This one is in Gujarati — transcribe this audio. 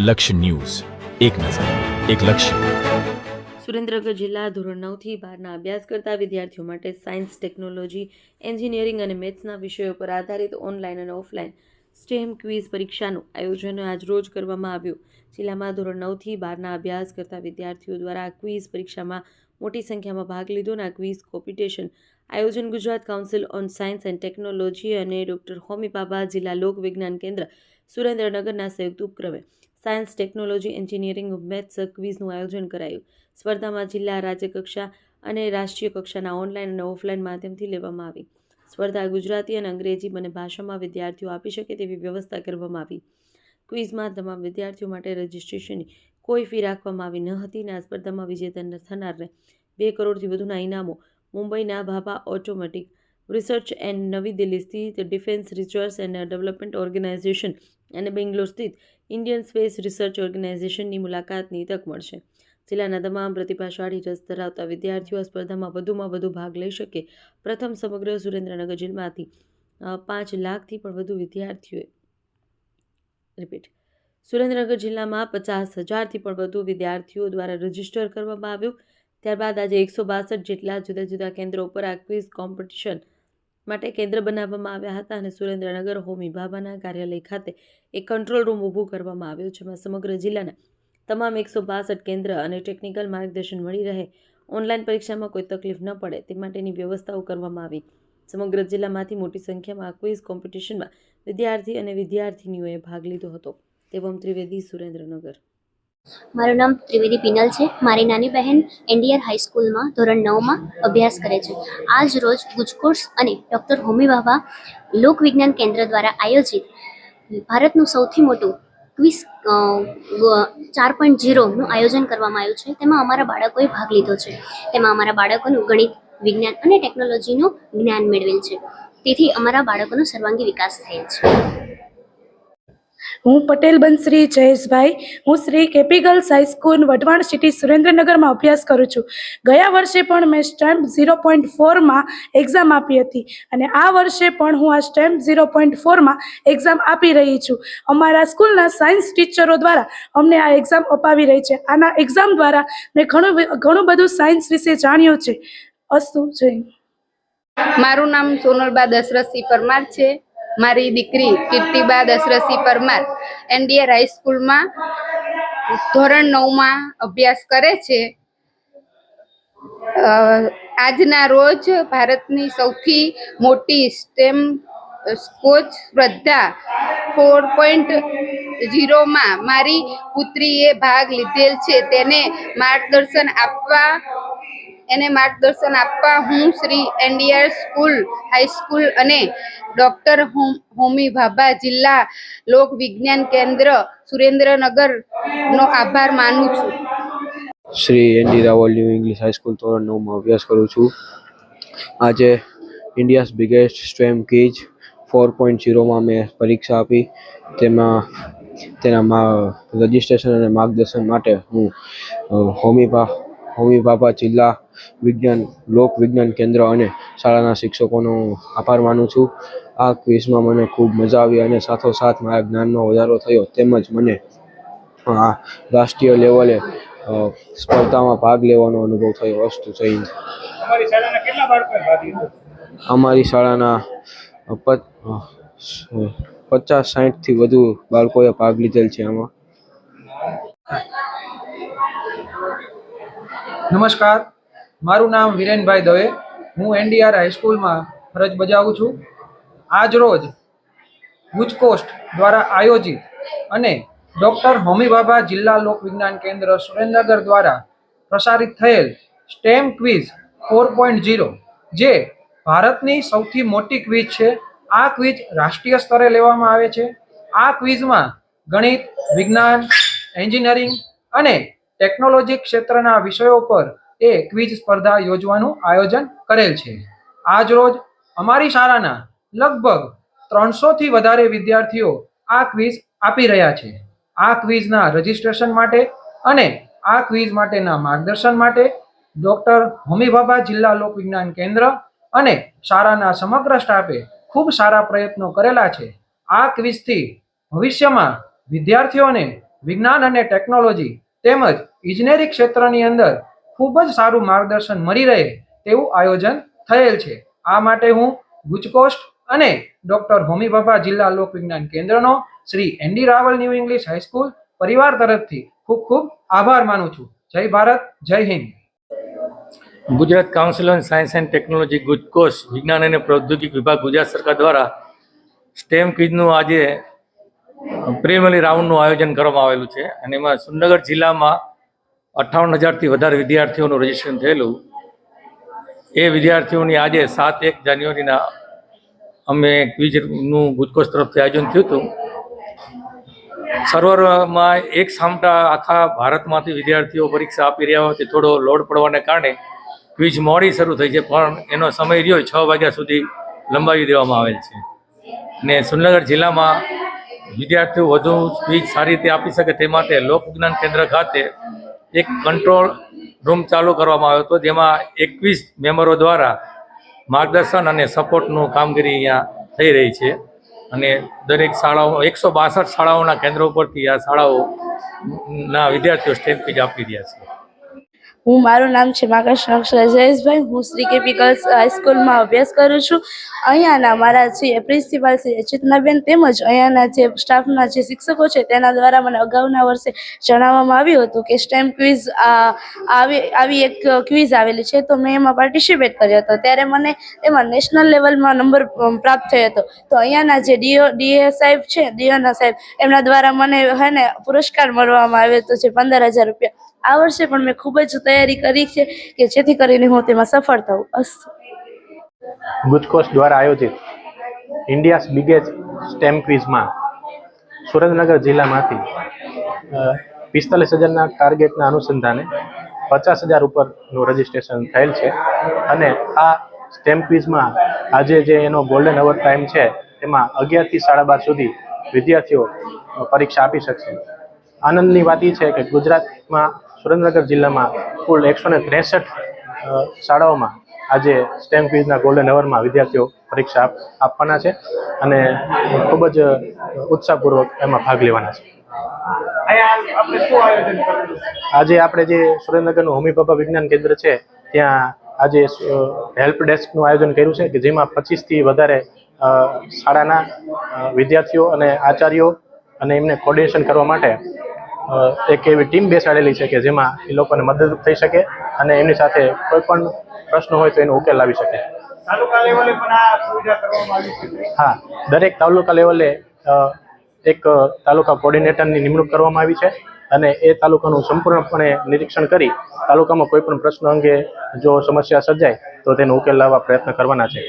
લક્ષ્ય ન્યૂઝ, એક નજર, એક લક્ષ્ય. સુરેન્દ્રનગર જિલ્લા ધોરણ 9 થી 12ના અભ્યાસ કરતા વિદ્યાર્થીઓ માટે સાયન્સ, ટેકનોલોજી, એન્જિનિયરિંગ અને મેથ્સના વિષયો પર આધારિત ઓનલાઈન અને ઓફલાઈન સ્ટેમ ક્વિઝ પરીક્ષાનું આયોજન આજરોજ કરવામાં આવ્યું. જિલ્લામાં ધોરણ 9 થી 12ના અભ્યાસ કરતા વિદ્યાર્થીઓ દ્વારા આ ક્વિઝ પરીક્ષામાં મોટી સંખ્યામાં ભાગ લીધો અને આ ક્વિઝ કોમ્પિટિશન આયોજન Gujarat council on science and technology અને ડોક્ટર હોમી ભાભા જિલ્લા લોક વિજ્ઞાન કેન્દ્ર સુરેન્દ્રનગરના સંયુક્ત ઉપક્રમે સાયન્સ, ટેકનોલોજી, એન્જિનિયરિંગ, મેથ્સ ક્વિઝનું આયોજન કરાયું. સ્પર્ધામાં જિલ્લા, રાજ્ય કક્ષા અને રાષ્ટ્રીય કક્ષાના ઓનલાઈન અને ઓફલાઈન માધ્યમથી લેવામાં આવી. સ્પર્ધા ગુજરાતી અને અંગ્રેજી બંને ભાષામાં વિદ્યાર્થીઓ આપી શકે તેવી વ્યવસ્થા કરવામાં આવી. ક્વિઝમાં તમામ વિદ્યાર્થીઓ માટે રજિસ્ટ્રેશનની કોઈ ફી રાખવામાં આવી ન હતી અને આ સ્પર્ધામાં વિજેતા થનારને 2 કરોડથી વધુના ઇનામો મુંબઈના ભાભા ઓટોમેટિક રિસર્ચ એન્ડ નવી દિલ્હી સ્થિત defence research and development organisation અને બેંગ્લોર સ્થિત ઇન્ડિયન સ્પેસ રિસર્ચ ઓર્ગેનાઇઝેશનની મુલાકાતની તક મળશે. જિલ્લાના તમામ પ્રતિભાશાળી રસ ધરાવતા વિદ્યાર્થીઓ આ સ્પર્ધામાં વધુમાં વધુ ભાગ લઈ શકે. પ્રથમ સમગ્ર સુરેન્દ્રનગર જિલ્લામાંથી 5 લાખથી પણ વધુ વિદ્યાર્થીઓએ સુરેન્દ્રનગર જિલ્લામાં 50,000થી પણ વધુ વિદ્યાર્થીઓ દ્વારા રજીસ્ટર કરવામાં આવ્યું. ત્યારબાદ આજે 162 જેટલા જુદા જુદા કેન્દ્રો પર આ ક્વિઝ કોમ્પિટિશન માટે કેન્દ્ર બનાવવામાં આવ્યા હતા અને સુરેન્દ્રનગર હોમી ભાભાના કાર્યાલય ખાતે એક કંટ્રોલ રૂમ ઊભું કરવામાં આવ્યો, જેમાં સમગ્ર જિલ્લાના તમામ 162 કેન્દ્ર અને ટેકનિકલ માર્ગદર્શન મળી રહે, ઓનલાઈન પરીક્ષામાં કોઈ તકલીફ ન પડે તે માટેની વ્યવસ્થાઓ કરવામાં આવી. સમગ્ર જિલ્લામાંથી મોટી સંખ્યામાં આ ક્વિઝ કોમ્પિટિશનમાં વિદ્યાર્થી અને વિદ્યાર્થીનીઓએ ભાગ લીધો હતો. તેવમ ત્રિવેદી, સુરેન્દ્રનગર. મારું નામ ત્રિવેદી પિનલ છે. મારી નાની બહેન એનડીઆર હાઈસ્કૂલમાં ધોરણ 9માં અભ્યાસ કરે છે. આજ રોજ ગુજકોર્સ અને ડૉક્ટર હોમી ભાભા લોક વિજ્ઞાન કેન્દ્ર દ્વારા આયોજિત ભારતનું સૌથી મોટું ક્વિઝ 4.0નું આયોજન કરવામાં આવ્યું છે. તેમાં અમારા બાળકોએ ભાગ લીધો છે. તેમાં અમારા બાળકોનું ગણિત, વિજ્ઞાન અને ટેકનોલોજીનું જ્ઞાન મેળવેલ છે. તેથી અમારા બાળકોનો સર્વાંગી વિકાસ થયેલ છે. હું પટેલ બંશ્રી જયેશભાઈ. હું Shri KP girls high school Wadhwan city સુરેન્દ્રનગરમાં અભ્યાસ કરું છું. ગયા વર્ષે પણ મેં સ્ટેમ્પ 0.4માં એક્ઝામ આપી હતી અને આ વર્ષે પણ હું આ સ્ટેમ્પ 0.4માં એક્ઝામ આપી રહી છું. અમારા સ્કૂલના સાયન્સ ટીચરો દ્વારા અમને આ એક્ઝામ અપાવી રહી છે. આના એક્ઝામ દ્વારા મેં ઘણું બધું સાયન્સ વિશે જાણ્યું છે. અસ્તુ જય. મારું નામ સોનલબા દશરથસિંહ પરમાર છે. મારી દીકરી કીર્તિબા દશરથસિંહ પરમાર એનડીઆર હાઈસ્કૂલમાં ધોરણ 9માં અભ્યાસ કરે છે. આજના રોજ ભારતની સૌથી મોટી સ્ટેમ કોચ સ્પર્ધા 4.0માં મારી પુત્રીએ ભાગ લીધેલ છે. તેને માર્ગદર્શન આપવા હું શ્રી એનડીઆર હાઈસ્કૂલ અને ડોક્ટર હોમી ભાભા જિલ્લા લોક વિજ્ઞાન કેન્દ્ર સુરેન્દ્રનગરનો આભાર માનું છું. Shri ND Raval new English high school ધોરણ 9માં અભ્યાસ કરું છું. આજે ઇન્ડિયાઝ બિગેસ્ટ સ્ટેમ ક્વિઝ 4.0માં મેં પરીક્ષા આપી. તેના રજિસ્ટ્રેશન અને માર્ગદર્શન માટે હું હોમી ભાભા જિલ્લા લોક વિજ્ઞાન કેન્દ્ર અને શાળાના શિક્ષકોનો આભાર માનું છું. આ ક્વિઝમાં મને ખૂબ મજા આવી અને સાથોસાથ મારા જ્ઞાનનો વધારો થયો, તેમજ મને રાષ્ટ્રીય લેવલે સ્પર્ધામાં ભાગ લેવાનો અનુભવ થયો. અસ્તુ જય હિન્દ. અમારી શાળાના 50-60થી વધુ બાળકોએ ભાગ લીધેલ છે. આમાં નમસ્કાર, મારું નામ વિરેનભાઈ દવે. હું એનડીઆર હાઈસ્કૂલમાં ફરજ બજાવું છું. આજ રોજ ગુજકોસ્ટ દ્વારા આયોજિત અને ડૉક્ટર હોમી ભાભા જિલ્લા લોક વિજ્ઞાન કેન્દ્ર સુરેન્દ્રનગર દ્વારા પ્રસારિત થયેલ સ્ટેમ ક્વિઝ 4.0 જે ભારતની સૌથી મોટી ક્વિઝ છે. આ ક્વિઝ રાષ્ટ્રીય સ્તરે લેવામાં આવે છે. આ ક્વિઝમાં ગણિત, વિજ્ઞાન, એન્જિનિયરિંગ અને ટેકનોલોજી ક્ષેત્રના વિષયો પર એ ક્વિઝ સ્પર્ધા યોજવાનું આયોજન કરેલ છે. આજ રોજ અમારી શાળાના લગભગ 300થી વધારે વિદ્યાર્થીઓ આ ક્વિઝ આપી રહ્યા છે. આ ક્વિઝના રજિસ્ટ્રેશન માટે અને આ ક્વિઝ માટેના માર્ગદર્શન માટે ડૉક્ટર હોમી ભાભા જિલ્લા લોક વિજ્ઞાન કેન્દ્ર અને શાળાના સમગ્ર સ્ટાફે ખૂબ સારા પ્રયત્નો કરેલા છે. આ ક્વિઝથી ભવિષ્યમાં વિદ્યાર્થીઓને વિજ્ઞાન અને ટેકનોલોજી તેમજ ઇજનેરી ક્ષેત્રની અંદર ખૂબ જ સારું માર્ગદર્શન મળી રહે તેવું આયોજન થયેલ છે. આ માટે હું ગુજકોસ્ટ અને ડોક્ટર હોમી ભાભા જિલ્લા લોક વિજ્ઞાન કેન્દ્રનો Shri ND Raval new English high school પરિવાર તરફથી ખૂબ ખૂબ આભાર માનું છું. જય ભારત, જય Hind. Gujarat council on science and technology ગુજકોસ્ટ વિજ્ઞાન અને પ્રૌદ્યોગિક વિભાગ ગુજરાત સરકાર દ્વારા સ્ટેમ ક્વિઝનું આજે પ્રિલિમિનરી રાઉન્ડનું આયોજન કરવામાં આવેલું છે અને એમાં સુરેન્દ્રનગર જિલ્લામાં 58,000થી વધારે વિદ્યાર્થીઓનું રજીસ્ટ્રેશન થયેલું. એ વિદ્યાર્થીઓની આજે 7-1 જાન્યુઆરીના અમે ક્વિઝનું ગુજકોસ્ટ તરફથી આયોજન થયું હતું. સર્વરમાં એક સામટા આખા ભારતમાંથી વિદ્યાર્થીઓ પરીક્ષા આપી રહ્યા હોવાથી થોડો લોડ પડવાને કારણે ક્વિઝ મોડી શરૂ થઈ છે, પણ એનો સમય રહ્યો 6 વાગ્યા સુધી લંબાવી દેવામાં આવેલ છે. ને સુરેન્દ્રનગર જિલ્લામાં વિદ્યાર્થીઓ વધુ ક્વિઝ સારી રીતે આપી શકે તે માટે લોક વિજ્ઞાન કેન્દ્ર ખાતે એક કંટ્રોલ રૂમ ચાલુ કરવામાં આવ્યો હતો, જેમાં 21 મેમ્બરો દ્વારા માર્ગદર્શન અને સપોર્ટનું કામગીરી અહીંયા થઈ રહી છે. અને દરેક શાળાઓ 162 શાળાઓના કેન્દ્રો ઉપરથી આ શાળાઓના વિદ્યાર્થીઓ સ્ટેમ ક્વિઝ આપી રહ્યા છે. મારું નામ છે માકશ નક્ષરા જયેશભાઈ. હું શ્રી કેપી ગર્લ્સ હાઈસ્કૂલમાં અભ્યાસ કરું છું. અહીંયાના મારા જે પ્રિન્સિપાલ શ્રી ચેતનાબેન તેમજ અહીંયાના જે સ્ટાફના જે શિક્ષકો છે તેના દ્વારા મને અગાઉના વર્ષે જણાવવામાં આવ્યું હતું કે સ્ટેમ ક્વિઝ આવી એક ક્વિઝ આવેલી છે, તો મેં એમાં પાર્ટિસિપેટ કર્યો હતો. ત્યારે મને એમાં નેશનલ લેવલમાં નંબર પ્રાપ્ત થયો હતો. તો અહીંયાના જે ડીએ સાહેબ છે, ડીઓના સાહેબ, એમના દ્વારા મને પુરસ્કાર મળવામાં આવ્યો હતો, જે 15,000 રૂપિયા. આ વર્ષે પણ મેં ખૂબ જ તૈયારી કરી છે કે જેથી કરીને હું તેમાં સફળ થાઉં. ગુજકોસ્ટ દ્વારા આયોજિત ઇન્ડિયાઝ બિગેસ્ટ સ્ટેમ ક્વિઝમાં સુરેન્દ્રનગર જિલ્લામાંથી 45,000ના ટાર્ગેટના અનુસંધાને 50,000 ઉપરનું રજીસ્ટ્રેશન થયેલ છે. અને આ સ્ટેમ ક્વિઝમાં આજે જે એનો ગોલ્ડન અવર ટાઈમ છે તેમાં 11થી 12:30 સુધી વિદ્યાર્થીઓ પરીક્ષા આપી શકશે. આનંદની વાત એ છે કે ગુજરાતમાં સુરેન્દ્રનગર જિલ્લામાં કુલ 163 શાળાઓમાં આજે સ્ટેમ ક્વિઝના ગોલ્ડન અવરમાં વિદ્યાર્થીઓ પરીક્ષા આપવાના છે અને ખૂબ જ ઉત્સાહપૂર્વક એમાં ભાગ લેવાના છે. આજે આપણે જે સુરેન્દ્રનગરનું હોમી ભાભા વિજ્ઞાન કેન્દ્ર છે ત્યાં આજે હેલ્પ ડેસ્કનું આયોજન કર્યું છે કે જેમાં 25થી વધારે શાળાના વિદ્યાર્થીઓ અને આચાર્યો અને એમને કોર્ડિનેશન કરવા માટે એક એવી ટીમ બેસાડેલી છે કે જેમાં એ લોકોને મદદરૂપ થઈ શકે અને એમની સાથે કોઈ પણ પ્રશ્ન હોય તો એનો ઉકેલ લાવી શકે. હા, દરેક તાલુકા લેવલે એક તાલુકા કોર્ડિનેટરની નિમણૂક કરવામાં આવી છે અને એ તાલુકાનું સંપૂર્ણપણે નિરીક્ષણ કરી તાલુકામાં કોઈ પણ પ્રશ્ન અંગે જો સમસ્યા સર્જાય તો તેનો ઉકેલ લાવવા પ્રયત્ન કરવાના છે.